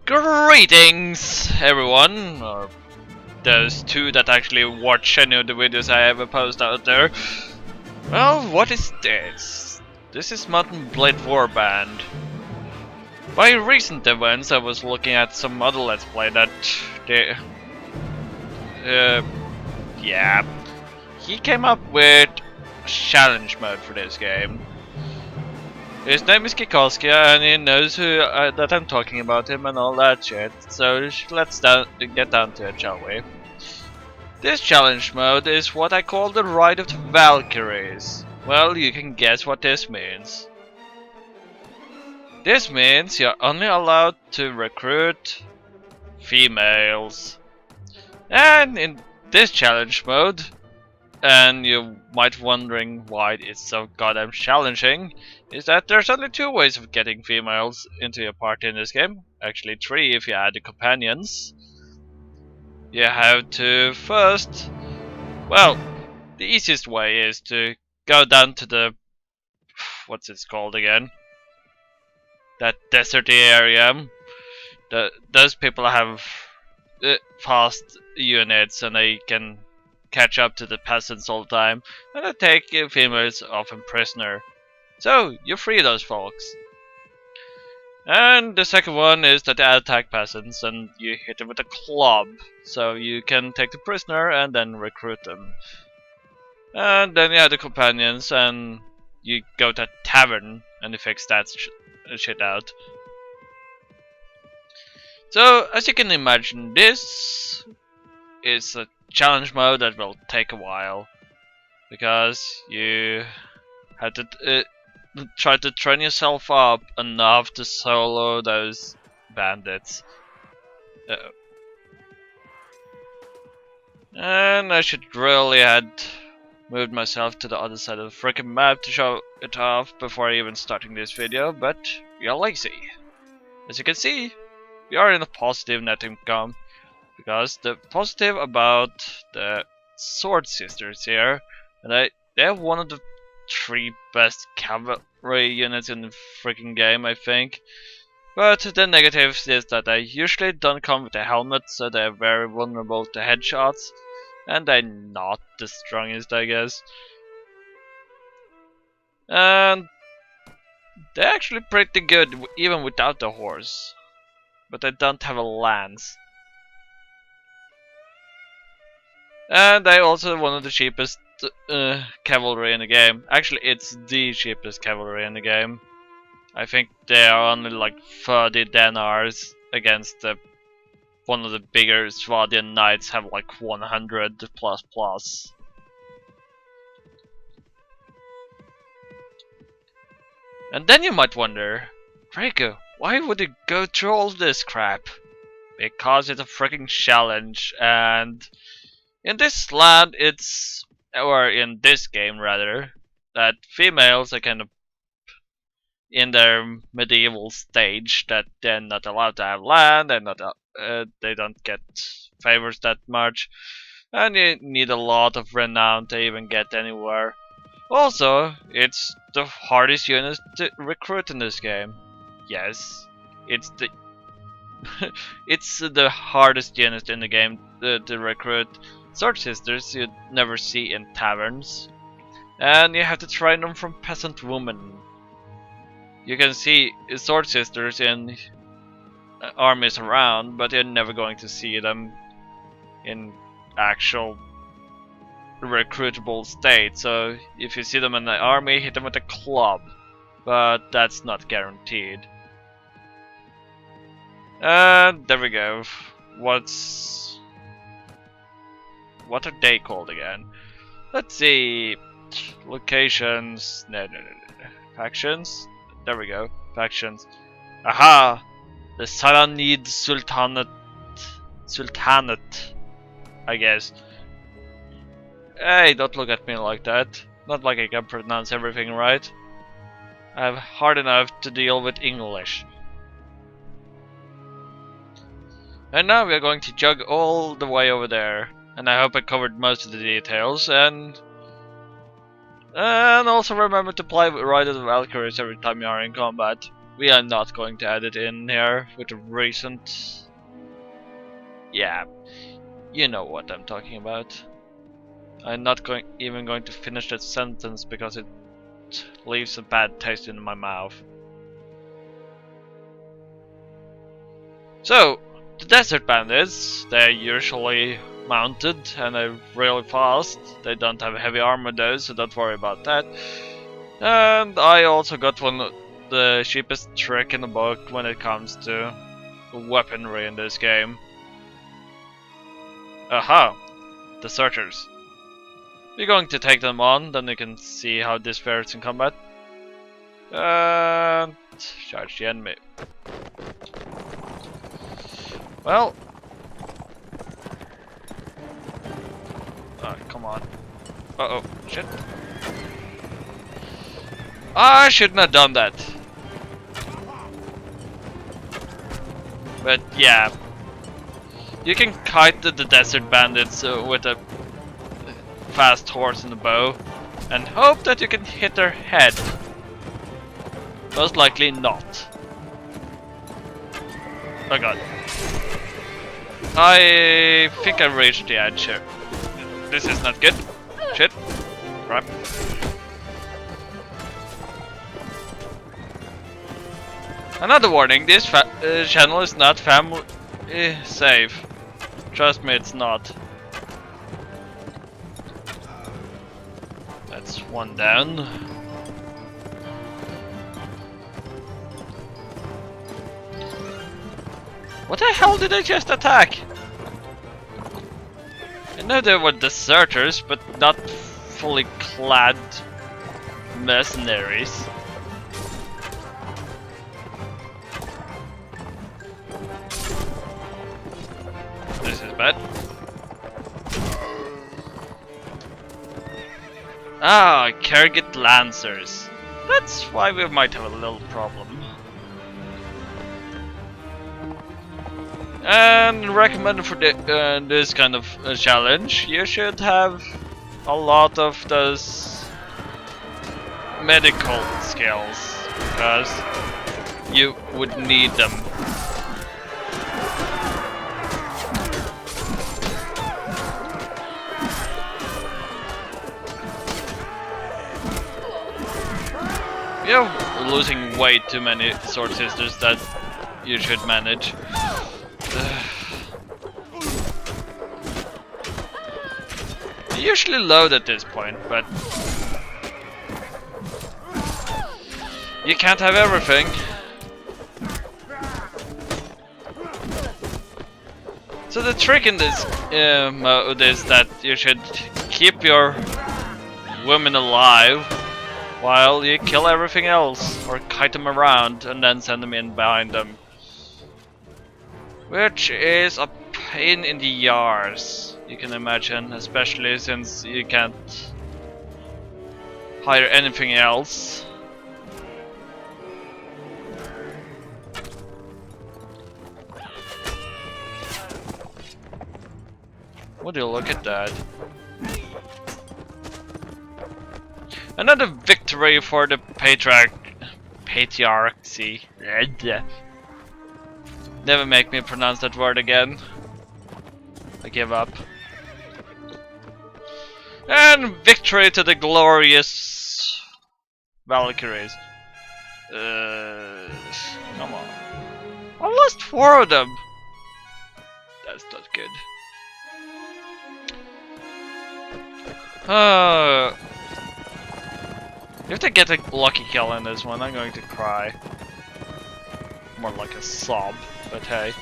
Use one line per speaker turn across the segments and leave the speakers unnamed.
Greetings, everyone, or those two that actually watch any of the videos I ever post out there. Well, what is this? This is Blade Warband. By recent events, I was looking at some other Let's Play that they, yeah, he came up with a challenge mode for this game. His name is Kikoskias, and he knows who that I'm talking about him and all that shit. So let's get down to it, shall we? This challenge mode is what I call the Ride of the Valkyries. Well, you can guess what this means. This means you're only allowed to recruit females. And in this challenge mode, and you might wondering why it's so goddamn challenging, is that there's only two ways of getting females into your party in this game. Actually three if you add the companions. You have to first, well, the easiest way is to go down to the, what's it called again? That deserty area. Those people have fast units and they can catch up to the peasants all the time, and they take females often prisoner. So you free those folks. And the second one is that they attack peasants and you hit them with a club, so you can take the prisoner and then recruit them. And then you have the companions and you go to a tavern and you fix that shit out. So as you can imagine, this is a challenge mode that will take a while, because you have to try to train yourself up enough to solo those bandits. And I should really had moved myself to the other side of the freaking map to show it off before even starting this video, but we are lazy. As you can see, we are in a positive net income. Because the positive about the Sword Sisters here, and they have one of the three best cavalry units in the freaking game, I think. But the negatives is that they usually don't come with a helmet, so they're very vulnerable to headshots, and they're not the strongest, I guess. And they're actually pretty good even without the horse, but they don't have a lance. And they also one of the cheapest cavalry in the game. Actually, it's the cheapest cavalry in the game. I think they are only like 30 dinars against one of the bigger Swadian knights have like 100 plus. And then you might wonder, Reiko, why would you go through all this crap? Because it's a freaking challenge, and in this land, or in this game rather, that females are kind of in their medieval stage, that they're not allowed to have land, they don't get favors that much, and you need a lot of renown to even get anywhere. Also, it's the hardest unit to recruit in this game. Yes, it's the it's the hardest unit in the game to recruit. Sword Sisters you'd never see in taverns, and you have to train them from peasant women. You can see Sword Sisters in armies around, but you're never going to see them in actual recruitable state. So if you see them in the army, hit them with a club, but that's not guaranteed. And there we go. What are they called again? Let's see. Locations. No. Factions. There we go. Factions. Aha! The Saranid Sultanate. I guess. Hey, don't look at me like that. Not like I can pronounce everything right. I'm hard enough to deal with English. And now we are going to jog all the way over there. And I hope I covered most of the details, and also remember to play with Ride of the Valkyries every time you are in combat. we are not going to add it in here with the recent. Yeah, you know what I'm talking about. I'm not even going to finish that sentence because it leaves a bad taste in my mouth. So, the desert bandits, they're usually mounted and they're really fast. They don't have heavy armor though, so don't worry about that. And I also got one of the cheapest trick in the book when it comes to weaponry in this game. Aha! Deserters. We're going to take them on, then you can see how this fares in combat. And charge the enemy. Well. Oh, come on. Uh oh, shit. I shouldn't have done that. But yeah. You can kite the desert bandits with a fast horse and a bow and hope that you can hit their head. Most likely not. Oh god. I think I reached the edge here. This is not good. Shit. Crap. Another warning, this channel is not family safe. Trust me, it's not. That's one down. What the hell did I just attack? I know they were deserters, but not fully clad mercenaries. This is bad. Ah, Kergit Lancers. That's why we might have a little problem. And recommended for this kind of challenge, you should have a lot of those medical skills, because you would need them. You're losing way too many sword sisters that you should manage. They usually load at this point, but you can't have everything. So the trick in this mode is that you should keep your women alive while you kill everything else, or kite them around and then send them in behind them. Which is a pain in the arse, you can imagine, especially since you can't hire anything else. Would you look at that? Another victory for the patriarchy. Never make me pronounce that word again. I give up. And victory to the glorious valkyries. Come on. I lost 4 of them. That's not good. If they get a lucky kill in this one, I'm going to cry. More like a sob, but hey.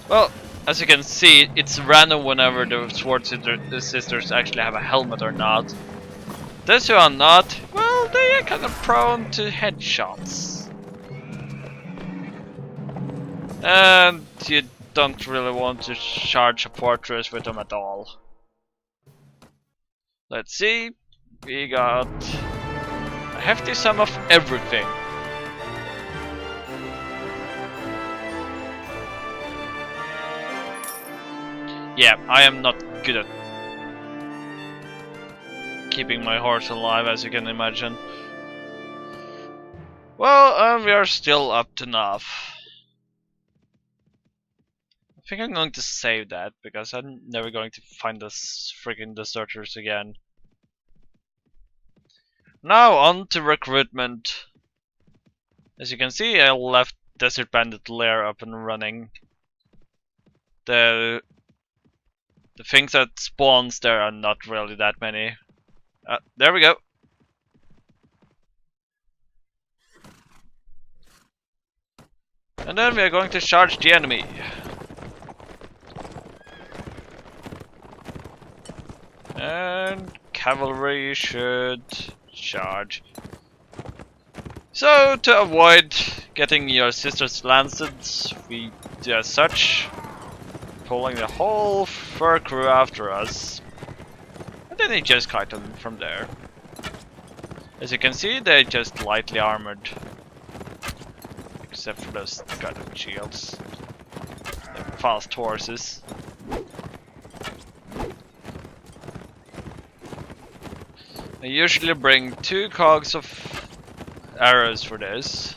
Well, as you can see, it's random whenever the sword sisters actually have a helmet or not. Those who are not, well, they are kind of prone to headshots. And you don't really want to charge a fortress with them at all. Let's see, we got a hefty sum of everything. Yeah, I am not good at keeping my horse alive, as you can imagine. Well, we are still up to enough. I think I'm going to save that, because I'm never going to find those freaking deserters again. Now on to recruitment. As you can see, I left Desert Bandit Lair up and running. The things that spawns there are not really that many. There we go. And then we are going to charge the enemy. And cavalry should charge. So, to avoid getting your sisters lanced, we do as such, pulling the whole fur crew after us. And then they just kite them from there. As you can see, they're just lightly armored. Except for those goddamn shields. They're fast horses. I usually bring 2 cogs of arrows for this.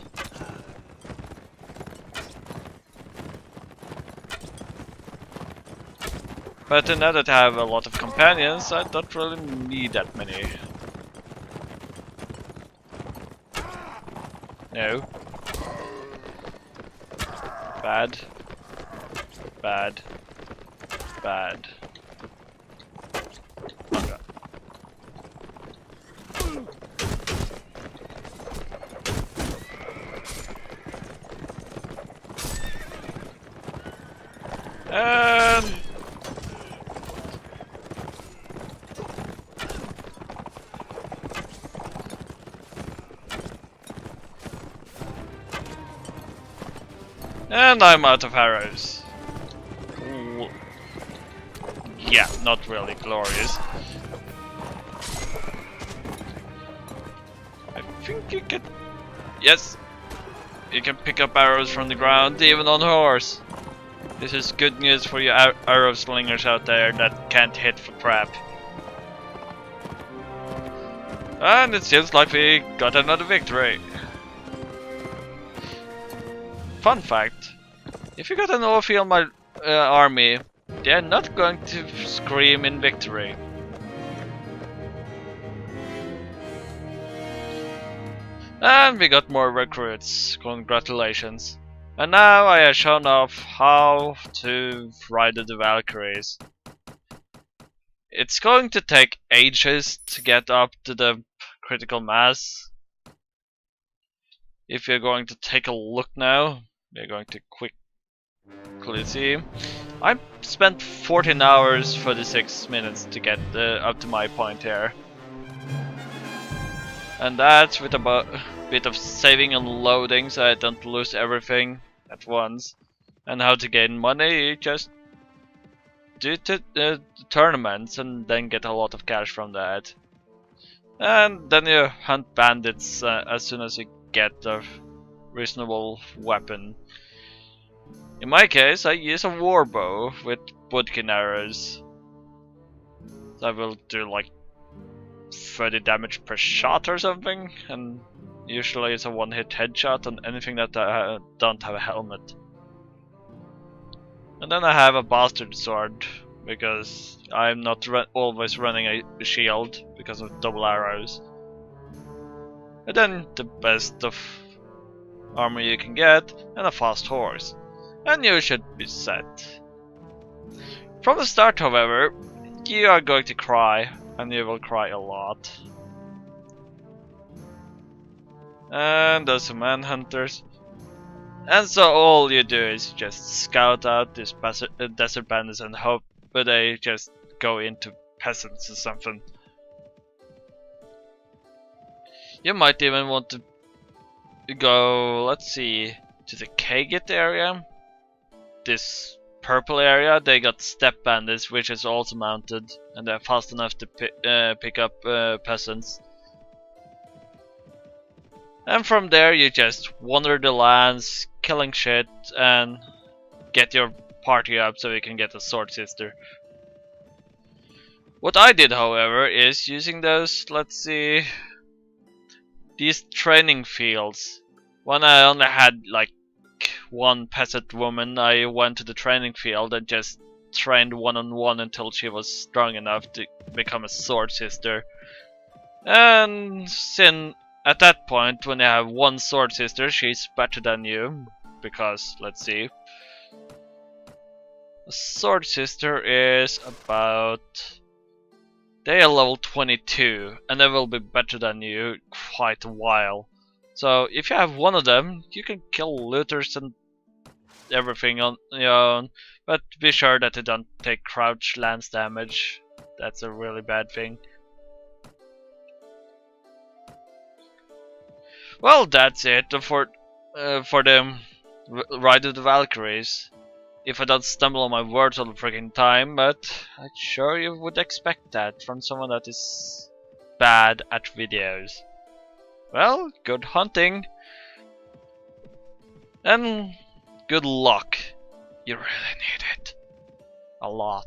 But now that I have a lot of companions, I don't really need that many. No. Bad. Bad. Bad. Okay. And I'm out of arrows. Ooh. Yeah, not really glorious. I think you can... Yes! You can pick up arrows from the ground, even on a horse. This is good news for you arrow slingers out there that can't hit for crap. And it seems like we got another victory. Fun fact, if you got an overfield army, they're not going to scream in victory. And we got more recruits, congratulations. And now I have shown off how to ride the valkyries. It's going to take ages to get up to the critical mass. If you're going to take a look now, we're going to quickly see. I spent 14 hours 46 minutes to get up to my point here. And that's with a bit of saving and loading so I don't lose everything at once. And how to gain money, you just do tournaments and then get a lot of cash from that. And then you hunt bandits as soon as you get a reasonable weapon. In my case, I use a warbow with Budkin arrows. That will do like 30 damage per shot or something, and usually it's a one-hit headshot on anything that don't have a helmet. And then I have a bastard sword, because I'm not always running a shield because of double arrows. And then the best of armor you can get, and a fast horse. And you should be set. From the start, however, you are going to cry, and you will cry a lot. And there's some manhunters. And so all you do is just scout out these desert bandits and hope that they just go into peasants or something. You might even want to go, let's see, to the Kagit area. This purple area, they got steppe bandits, which is also mounted, and they're fast enough to pick up peasants. And from there you just wander the lands, killing shit, and get your party up so we can get a sword sister. What I did, however, is using those, let's see, these training fields. When I only had like one peasant woman, I went to the training field and just trained one-on-one until she was strong enough to become a sword sister. And since at that point, when you have one sword sister, she's better than you. Because, let's see, a sword sister is about... they are level 22, and they will be better than you quite a while. So if you have one of them, you can kill looters and everything on your own, but be sure that they don't take crouch lance damage. That's a really bad thing. Well, that's it for the Ride of the Valkyries. If I don't stumble on my words all the freaking time, but I'm sure you would expect that from someone that is bad at videos. Well, good hunting. And good luck. You really need it. A lot.